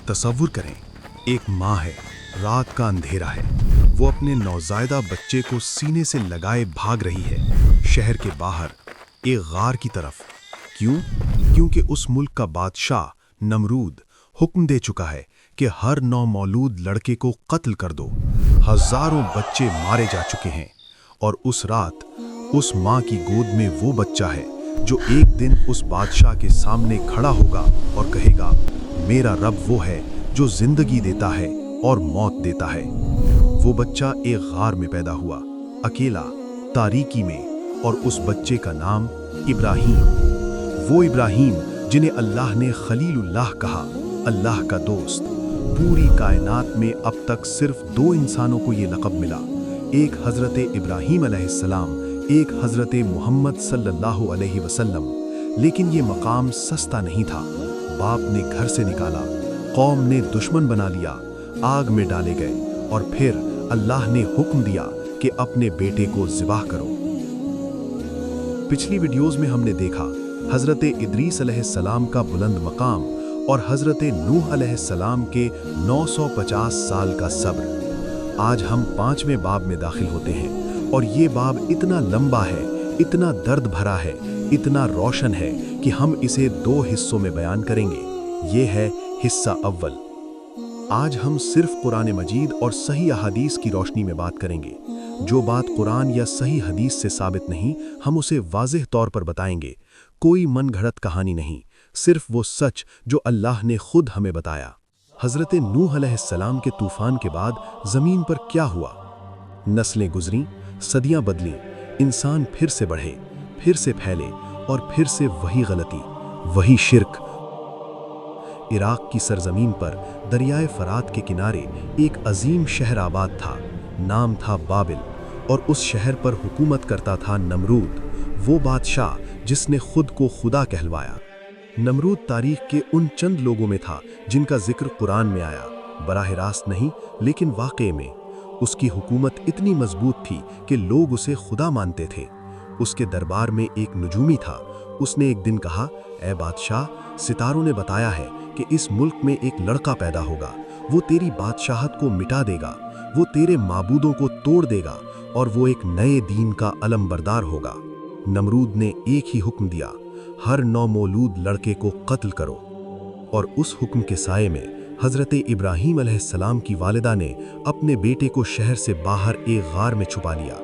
तसव्वुर करें, एक माँ है, रात का अंधेरा है, वो अपने नौज़ायदा बच्चे को सीने से लगाए भाग रही है शहर के बाहर एक गार की तरफ। क्यों? क्योंकि उस मुल्क का बादशाह नमरूद हुक्म दे चुका है कि हर नौमौलूद लड़के को कत्ल कर दो। हजारों बच्चे मारे जा चुके हैं और उस रात उस माँ की गोद में वो बच्चा है जो एक दिन उस बादशाह के सामने खड़ा होगा और कहेगा, मेरा रब वो है जो जिंदगी देता है और मौत देता है। वो बच्चा एक गार में पैदा हुआ, अकेला, तारीकी में, और उस बच्चे का नाम इब्राहीम। वो इब्राहीम जिन्हें अल्लाह ने खलीलुल्लाह कहा, अल्लाह का दोस्त। पूरी कायनात में अब तक सिर्फ 2 इंसानों को ये लक़ब मिला, एक हज़रत इब्राहीम अलैहिस्सलाम, एक हज़रत मुहम्मद सल्लल्लाहु अलैहि वसल्लम। लेकिन ये मकाम सस्ता नहीं था। बाप ने घर से निकाला, कौम ने दुश्मन बना लिया, आग में डाले गए और फिर अल्लाह ने हुक्म दिया कि अपने बेटे को ज़िबाह करो। पिछली वीडियोज़ में हमने देखा हज़रत इदरीस अलैहिस्सलाम का बुलंद मकाम और हज़रत नूह अलैहिस्सलाम के 950 साल का सब्र। आज हम 5वें बाब में दाखिल होते हैं और ये बाब इतना लंबा है, इतना दर्द भरा है, इतना रोशन है कि हम इसे 2 हिस्सों में बयान करेंगे। ये है हिस्सा अव्वल। आज हम सिर्फ कुरान मजीद और सही अहादीस की रोशनी में बात करेंगे। जो बात कुरान या सही हदीस से साबित नहीं, हम उसे वाज़ेह तौर पर बताएंगे। कोई मनगढ़ंत कहानी नहीं, सिर्फ वो सच जो अल्लाह ने खुद हमें बताया। हज़रत नूह अलैहिस्सलाम के तूफ़ान के बाद ज़मीन पर क्या हुआ? नस्लें गुजरीं, सदियां बदलीं, इंसान फिर से बढ़े, फिर से फैले और फिर से वही गलती, वही शिर्क। इराक की सरजमीन पर दरियाए फरात के किनारे एक अजीम शहर आबाद था। नाम था बाबिल और उस शहर पर हुकूमत करता था नमरूद, वो बादशाह जिसने खुद को खुदा कहलवाया। नमरूद तारीख के उन चंद लोगों में था जिनका जिक्र कुरान में आया, बराह रास्त नहीं लेकिन वाक़े में। उसकी हुकूमत इतनी मजबूत थी कि लोग उसे खुदा मानते थे। उसके दरबार में एक नजूमी था। उसने एक दिन कहा, ऐ बादशाह, सितारों ने बताया है कि इस मुल्क में एक लड़का पैदा होगा, वो तेरी बादशाहत को मिटा देगा, वो तेरे माबूदों को तोड़ देगा और वो एक नए दीन का अलमबरदार होगा। नमरूद ने एक ही हुक्म दिया, हर नौमौलूद लड़के को कत्ल करो। और उस हुक्म के साये में हज़रत इब्राहीम अलैहिस्सलाम की वालिदा ने अपने बेटे को शहर से बाहर एक गार में छुपा लिया।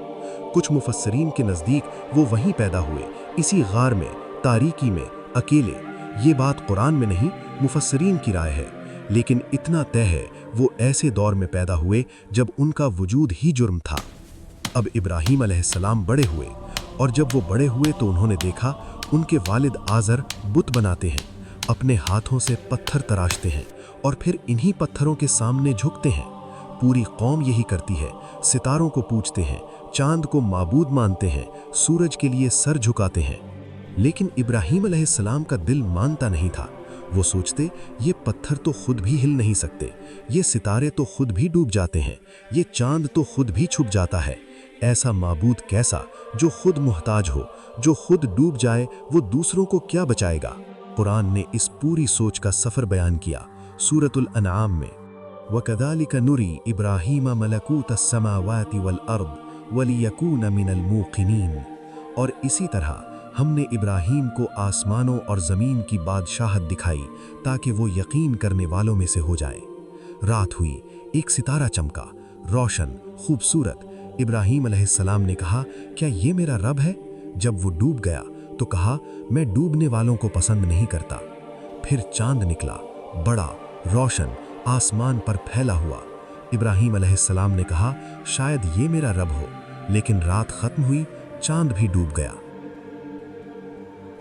कुछ मुफस्सरीन के नज़दीक वो वहीं पैदा हुए, इसी गार में, तारीकी में, अकेले। ये बात कुरान में नहीं, मुफस्सरीन की राय है। लेकिन इतना तय है, वो ऐसे दौर में पैदा हुए जब उनका वजूद ही जुर्म था। अब इब्राहीम अलैहिस्सलाम बड़े हुए और जब वो बड़े हुए तो उन्होंने देखा उनके वालिद आज़र बुत बनाते हैं, अपने हाथों से पत्थर तराशते हैं और फिर इन्हीं पत्थरों के सामने झुकते हैं। पूरी कौम यही करती है, सितारों को पूजते हैं, चांद को माबूद मानते हैं, सूरज के लिए सर झुकाते हैं। लेकिन इब्राहीम अलैहिस्सलाम का दिल मानता नहीं था। वो सोचते, ये पत्थर तो खुद भी हिल नहीं सकते, ये सितारे तो खुद भी डूब जाते हैं, ये चांद तो खुद भी छुप जाता है। ऐसा माबूद कैसा जो खुद मुहताज हो, जो खुद डूब जाए, वो दूसरों को क्या बचाएगा? कुरान ने इस पूरी सोच का सफ़र बयान किया सूरतुल अनआम में, वकदालिक नुरी इब्राहीम मलकूत अस्समावाति वल अर्द वलियकून मिनल मूक़िनीन। और इसी तरह हमने इब्राहीम को आसमानों और ज़मीन की बादशाहत दिखाई ताकि वो यकीन करने वालों में से हो जाए। रात हुई, एक सितारा चमका, रोशन, खूबसूरत। इब्राहीम अलैहिस्सलाम ने कहा, क्या ये मेरा रब है? जब वो डूब गया तो कहा, मैं डूबने वालों को पसंद नहीं करता। फिर चांद निकला, बड़ा, रोशन, आसमान पर फैला हुआ। इब्राहीम अलैहिस्सलाम ने कहा, शायद ये मेरा रब हो। लेकिन रात खत्म हुई, चांद भी डूब गया।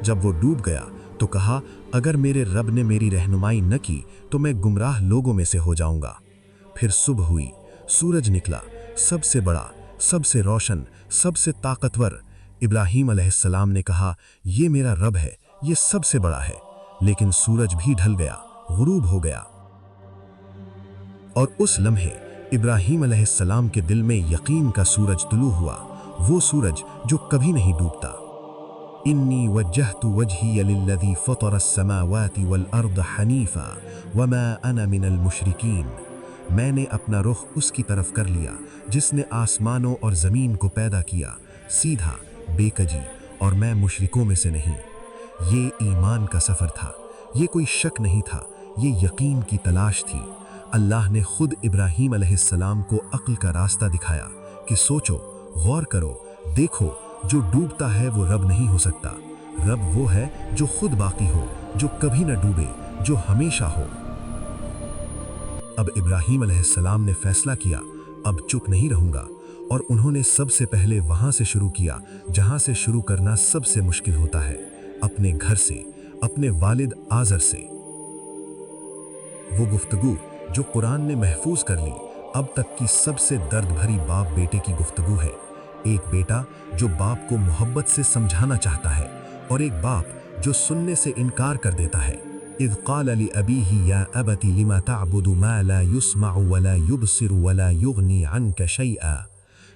जब वो डूब गया तो कहा, अगर मेरे रब ने मेरी रहनुमाई न की तो मैं गुमराह लोगों में से हो जाऊंगा। फिर सुबह हुई, सूरज निकला, सबसे बड़ा, सबसे रोशन, सबसे ताकतवर। इब्राहीम अलैहिस्सलाम ने कहा, ये मेरा रब है, ये सबसे बड़ा है। लेकिन सूरज भी ढल गया, गुरूब हो गया। और उस लम्हे इब्राहीम अलैहिस्सलाम के दिल में यकीन का सूरज तुलू हुआ, वो सूरज जो कभी नहीं डूबता। इन्नी वज्जहतु वजहिय लिल्लज़ी फ़तरा अस्समावाति वल अर्द हनीफ़ा वमा अना मिनल मुशरिकीन। मैंने अपना रुख उसकी तरफ कर लिया जिसने आसमानों और ज़मीन को पैदा किया, सीधा, बेकजी, और मैं मुशरिकों में से नहीं। ये ईमान का सफ़र था, ये कोई शक नहीं था, ये यकीन की तलाश थी। अल्लाह ने खुद इब्राहीम अलैहिस्सलाम को अक्ल का रास्ता दिखाया कि सोचो, गौर करो, देखो, जो डूबता है वो रब नहीं हो सकता। रब वो है जो खुद बाकी हो, जो कभी न डूबे, जो हमेशा हो। अब इब्राहीम अलैहिस्सलाम ने फैसला किया, अब चुप नहीं रहूंगा, और उन्होंने सबसे पहले वहां से शुरू किया जहां से शुरू करना सबसे मुश्किल होता है, अपने घर से, अपने वालिद आज़र से। वो गुफ्तगू जो कुरान ने महफूज कर ली, अब तक की सबसे दर्द भरी बाप बेटे की गुफ्तगू है। एक बेटा जो बाप को मोहब्बत से समझाना चाहता है, और एक बाप जो सुनने से इनकार कर देता है। इज़ क़ाल लि अबीही या अबती लिमा तअबुदु मा ला युस्मअु वला युबसिरु वला युग़नी अन्का शैआ।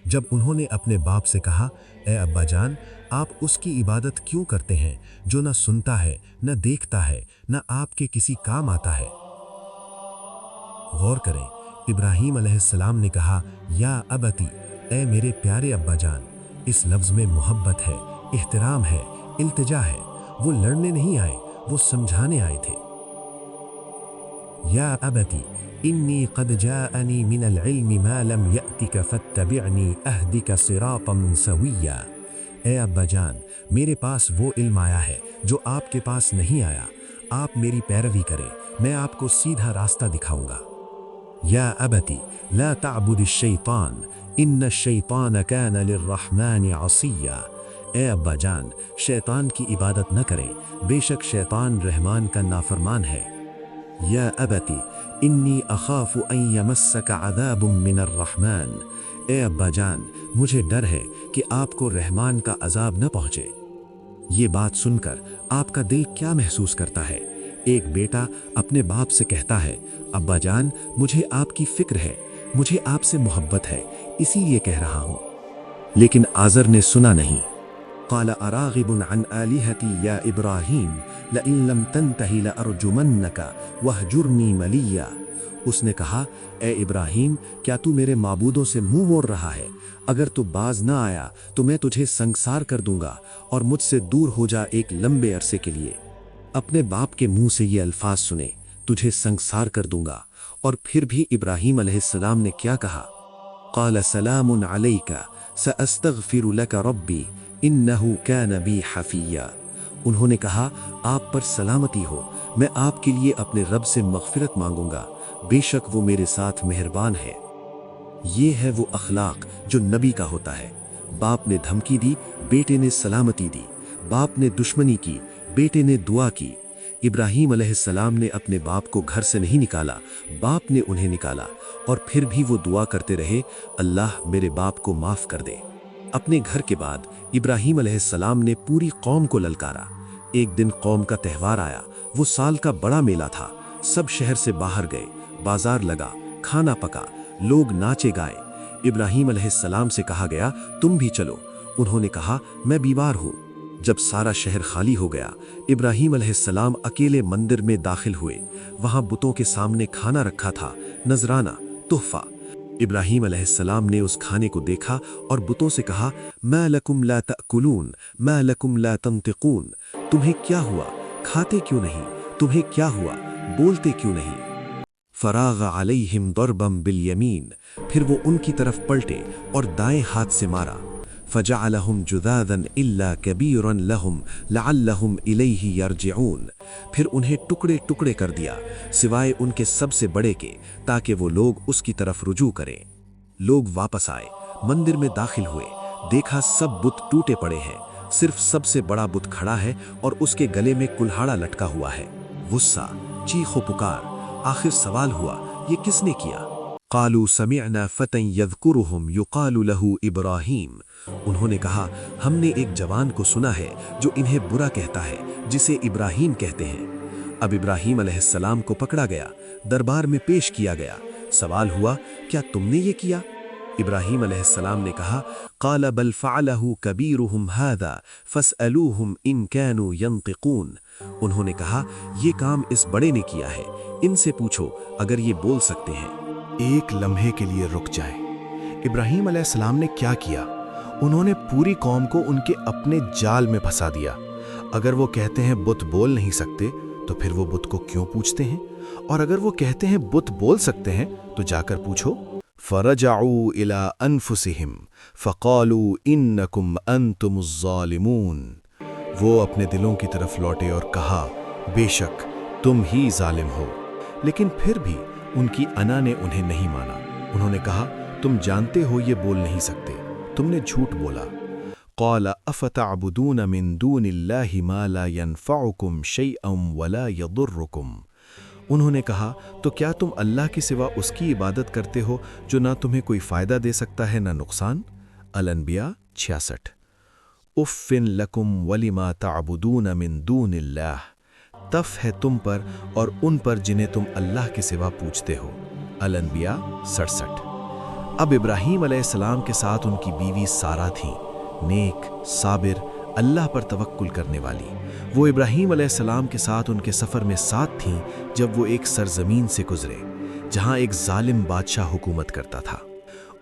जब उन्होंने अपने बाप से कहा, ए अब्बा जान, आप उसकी इबादत क्यों करते हैं जो न सुनता है, न देखता है, न आपके किसी काम आता है। गौर करें, इब्राहीम अलैहिस्सलाम ने कहा, या अबती, ए मेरे प्यारे अब्बा जान। इस लफ्ज़ में मोहब्बत है, इहतराम है, इल्तिजा है। वो लड़ने नहीं आए, वो समझाने आए थे। या अबती इन्नी क़द जाअनी मिनल इल्मि मा लम यअतिक फत्तबिअनी अहदिक सिरातन सविय्या। ए अब्बा जान, मेरे पास वो इल्म आया है जो आपके पास नहीं आया। आप मेरी पैरवी करें, मैं आपको सीधा रास्ता दिखाऊंगा। या अबती ला तअबुदिश शैतान इन्न शैतान कान लिर्रहमान असिया। ए अब्बा जान, शैतान की इबादत न करें, बेशक शैतान रहमान का नाफरमान है। या अबती इन्नी अखाफु अन यमस्सक अज़ाबुम मिनर रहमान। ए अब्बा जान, मुझे डर है कि आपको रहमान का अजाब न पहुँचे। ये बात सुनकर आपका दिल क्या महसूस करता है? एक बेटा अपने बाप से कहता है, अब्बा जान, मुझे आपकी फिक्र है, मुझे आपसे मोहब्बत है, इसीलिए कह रहा हूँ। लेकिन आज़र ने सुना नहीं। क़ाल अराग़िबुन अन आलिहती या इब्राहीम लइन लम तंतही लअरजुमन्नका वहजुरनी मलिया। उसने कहा, ए इब्राहीम, क्या तू मेरे माबूदों से मुंह मोड़ रहा है? अगर तू बाज न आया तो मैं तुझे संसार कर दूंगा और मुझसे दूर हो जा एक लंबे अरसे के लिए। अपने बाप के मुंह से ये अल्फाज सुने, तुझे संसार कर दूंगा, और फिर भी इब्राहीम अलैहिस्सलाम ने क्या कहा? क़ाल सलामुन अलैका सअस्तग़फिरु लका रब्बी इन्नहु कान बी हफ़िया। उन्होंने कहा, आप पर सलामती हो, मैं आपके लिए अपने रब से मग़फ़िरत मांगूंगा, बेशक वो मेरे साथ मेहरबान है। ये है वो अखलाक जो नबी का होता है। बाप ने धमकी दी, बेटे ने सलामती दी। बाप ने दुश्मनी की, बेटे ने दुआ की। इब्राहीम अलैहिस्सलाम ने अपने बाप को घर से नहीं निकाला, बाप ने उन्हें निकाला, और फिर भी वो दुआ करते रहे, अल्लाह मेरे बाप को माफ़ कर दे। अपने घर के बाद इब्राहीम अलैहिस्सलाम ने पूरी कौम को ललकारा। एक दिन कौम का त्यौहार आया, वो साल का बड़ा मेला था। सब शहर से बाहर गए, बाजार लगा, खाना पका, लोग नाचे गाए। इब्राहीम अलैहिस्सलाम से कहा गया, तुम भी चलो। उन्होंने कहा, मैं बीमार हूँ। जब सारा शहर खाली हो गया, इब्राहीम अलैहिस्सलाम अकेले मंदिर में दाखिल हुए। वहां बुतों के सामने खाना रखा था, नजराना, तोहफा। इब्राहीम अलैहिस्सलाम ने उस खाने को देखा और बुतों से कहा, मा लकुम ला तअकुलून मा लकुम ला तंतिकून। तुम्हें क्या हुआ, खाते क्यों नहीं? तुम्हें क्या हुआ, बोलते क्यों नहीं? फराग अलैहिम दरबम बिल यमीन। फिर वो उनकी तरफ पलटे और दाएं हाथ से मारा। फजअलहुम जुदादन इल्ला कबीरन लहुम लअल्लहुम इलैहि यरजिऊन। फिर उन्हें टुकड़े टुकड़े कर दिया, सिवाय उनके सबसे बड़े के, ताकि वो लोग उसकी तरफ रुजू करें। लोग वापस आए, मंदिर में दाखिल हुए, देखा सब बुत टूटे पड़े हैं, सिर्फ सबसे बड़ा बुत खड़ा है और उसके गले में कुल्हाड़ा लटका हुआ है। गुस्सा, चीखो पुकार। आखिर सवाल हुआ, ये किसने किया? क़ालू समिअना फ़तन यज़कुरुहुम युक़ालु लहू इब्राहीम। उन्होंने कहा, हमने एक जवान को सुना है जो इन्हें बुरा कहता है, जिसे इब्राहीम कहते हैं। अब इब्राहीम अलैहिस्सलाम को पकड़ा गया, दरबार में पेश किया गया। सवाल हुआ, क्या तुमने ये किया? ابراہیم علیہ السلام نے کہا قال بل فعلہ کبیرہم ھذا فاسألوہم ان کانوا ینطقون۔ انہوں نے کہا یہ کام اس بڑے نے کیا ہے، ان سے پوچھو اگر یہ بول سکتے ہیں۔ ایک لمحے کے لیے رک جائیں۔ ابراہیم علیہ السلام نے کیا کیا؟ انہوں نے پوری قوم کو ان کے اپنے جال میں پھنسا دیا۔ اگر وہ کہتے ہیں بت بول نہیں سکتے تو پھر وہ بت کو کیوں پوچھتے ہیں؟ اور اگر وہ کہتے ہیں بت بول سکتے ہیں تو جا کر پوچھو۔ فرجعوا الى انفسهم فقالوا انکم انتم الظالمون۔ وہ اپنے دلوں کی طرف لوٹے اور کہا بے شک تم ہی ظالم ہو۔ لیکن پھر بھی ان کی انا نے انہیں نہیں مانا۔ انہوں نے کہا تم جانتے ہو یہ بول نہیں سکتے، تم نے جھوٹ بولا۔ قال افتعبدون من دون اللہ ما لا ينفعکم شیئا ولا یضرکم۔ انہوں نے کہا تو کیا تم اللہ کے سوا اس کی عبادت کرتے ہو جو نہ تمہیں کوئی فائدہ دے سکتا ہے نہ نقصان؟ الانبیاء 66۔ اف لکم ولما تعبدون من دون اللہ۔ تف ہے تم پر اور ان پر جنہیں تم اللہ کے سوا پوچھتے ہو۔ الانبیاء 67۔ اب ابراہیم علیہ السلام کے ساتھ ان کی بیوی سارہ تھیں، نیک، صابر، اللہ پر توکل کرنے والی۔ وہ ابراہیم علیہ السلام کے ساتھ ان کے سفر میں ساتھ تھیں جب وہ ایک سرزمین سے گزرے جہاں ایک ظالم بادشاہ حکومت کرتا تھا۔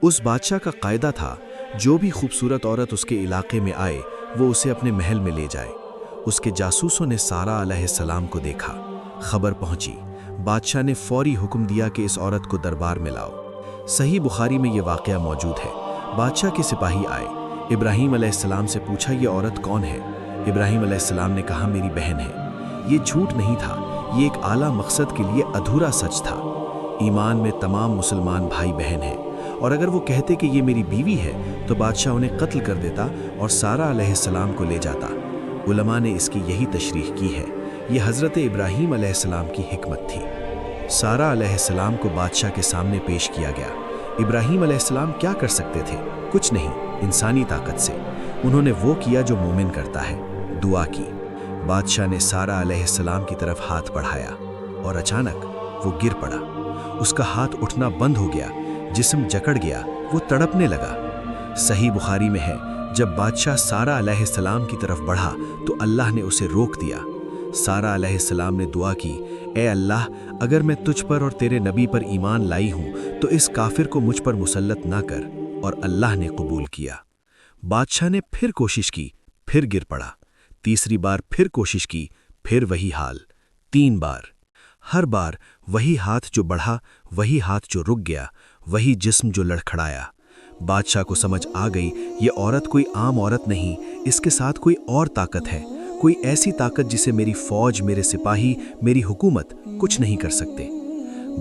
اس بادشاہ کا قاعدہ تھا جو بھی خوبصورت عورت اس کے علاقے میں آئے وہ اسے اپنے محل میں لے جائے۔ اس کے جاسوسوں نے سارہ علیہ السلام کو دیکھا، خبر پہنچی، بادشاہ نے فوری حکم دیا کہ اس عورت کو دربار میں لاؤ۔ صحیح بخاری میں یہ واقعہ موجود ہے۔ بادشاہ کے سپاہی آئے، ابراہیم علیہ السلام سے پوچھا یہ عورت کون ہے؟ ابراہیم علیہ السلام نے کہا میری بہن ہے۔ یہ جھوٹ نہیں تھا، یہ ایک اعلیٰ مقصد کے لیے ادھورا سچ تھا۔ ایمان میں تمام مسلمان بھائی بہن ہیں، اور اگر وہ کہتے کہ یہ میری بیوی ہے تو بادشاہ انہیں قتل کر دیتا اور سارہ علیہ السلام کو لے جاتا۔ علماء نے اس کی یہی تشریح کی ہے، یہ حضرت ابراہیم علیہ السلام کی حکمت تھی۔ سارہ علیہ السلام کو بادشاہ کے سامنے پیش کیا گیا۔ ابراہیم علیہ السلام کیا کر سکتے تھے؟ کچھ نہیں، انسانی طاقت سے۔ انہوں نے وہ کیا جو مومن کرتا ہے، دعا کی۔ بادشاہ نے سارہ علیہ السلام کی طرف ہاتھ بڑھایا اور اچانک وہ گر پڑا۔ اس کا ہاتھ اٹھنا بند ہو گیا، جسم جکڑ گیا، وہ تڑپنے لگا۔ صحیح بخاری میں ہے جب بادشاہ سارہ علیہ السلام کی طرف بڑھا تو اللہ نے اسے روک دیا۔ سارہ علیہ السلام نے دعا کی، اے اللہ اگر میں تجھ پر اور تیرے نبی پر ایمان لائی ہوں تو اس کافر کو مجھ پر مسلط نہ کر، اور اللہ نے قبول کیا۔ بادشاہ نے پھر کوشش کی، پھر گر پڑا، تیسری بار پھر کوشش کی، پھر وہی حال، 3 بار۔ ہر بار وہی ہاتھ جو بڑھا، وہی ہاتھ جو رک گیا، وہی جسم جو لڑکھڑایا۔ بادشاہ کو سمجھ آ گئی یہ عورت کوئی عام عورت نہیں، اس کے ساتھ کوئی اور طاقت ہے، کوئی ایسی طاقت جسے میری فوج، میرے سپاہی، میری حکومت کچھ نہیں کر سکتے۔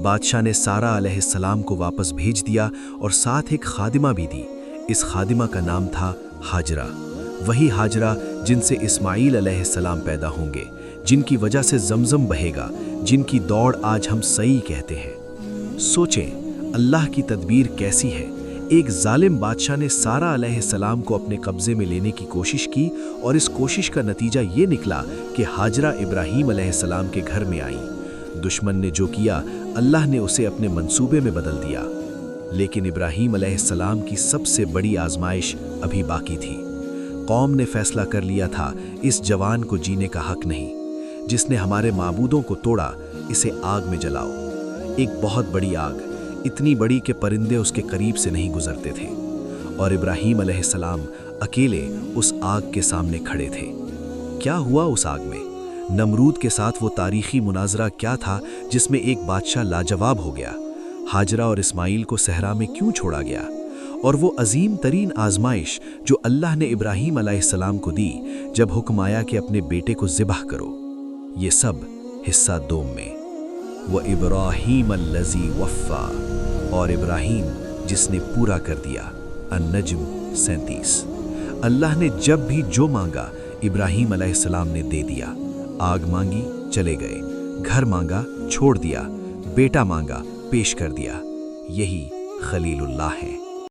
بادشاہ نے سارہ علیہ السلام کو واپس بھیج دیا اور ساتھ ایک خادمہ بھی دی۔ اس خادمہ کا نام تھا ہاجرہ، وہی ہاجرہ جن سے اسماعیل علیہ السلام پیدا ہوں گے، جن کی وجہ سے زمزم بہے گا، جن کی دوڑ آج ہم سعی کہتے ہیں۔ سوچیں اللہ کی تدبیر کیسی ہے۔ ایک ظالم بادشاہ نے سارہ علیہ السلام کو اپنے قبضے میں لینے کی کوشش کی، اور اس کوشش کا نتیجہ یہ نکلا کہ ہاجرہ ابراہیم علیہ السلام کے گھر میں آئیں۔ دشمن نے جو کیا اللہ نے اسے اپنے منصوبے میں بدل دیا، لیکن ابراہیم علیہ السلام کی سب سے بڑی آزمائش ابھی باقی تھی۔ قوم نے فیصلہ کر لیا تھا اس جوان کو جینے کا حق نہیں، جس نے ہمارے معبودوں کو توڑا، اسے آگ میں جلاؤ۔ ایک بہت بڑی آگ، اتنی بڑی کہ پرندے اس کے قریب سے نہیں گزرتے تھے، اور ابراہیم علیہ السلام اکیلے اس آگ کے سامنے کھڑے تھے۔ کیا ہوا اس آگ میں؟ نمرود کے ساتھ وہ تاریخی مناظرہ کیا تھا جس میں ایک بادشاہ لاجواب ہو گیا؟ ہاجرہ اور اسماعیل کو صحرا میں کیوں چھوڑا گیا؟ اور وہ عظیم ترین آزمائش جو اللہ نے ابراہیم علیہ السلام کو دی جب حکم آیا کہ اپنے بیٹے کو ذبح کرو؟ یہ سب حصہ 2 میں۔ وَإِبْرَاهِيمَ الَّذِي وَفَّى، اور ابراہیم جس نے پورا کر دیا۔ النجم 37۔ اللہ نے جب بھی جو مانگا ابراہیم علیہ السلام نے دے دیا۔ آگ مانگی چلے گئے، گھر مانگا چھوڑ دیا، بیٹا مانگا پیش کر دیا۔ یہی خلیل اللہ ہے۔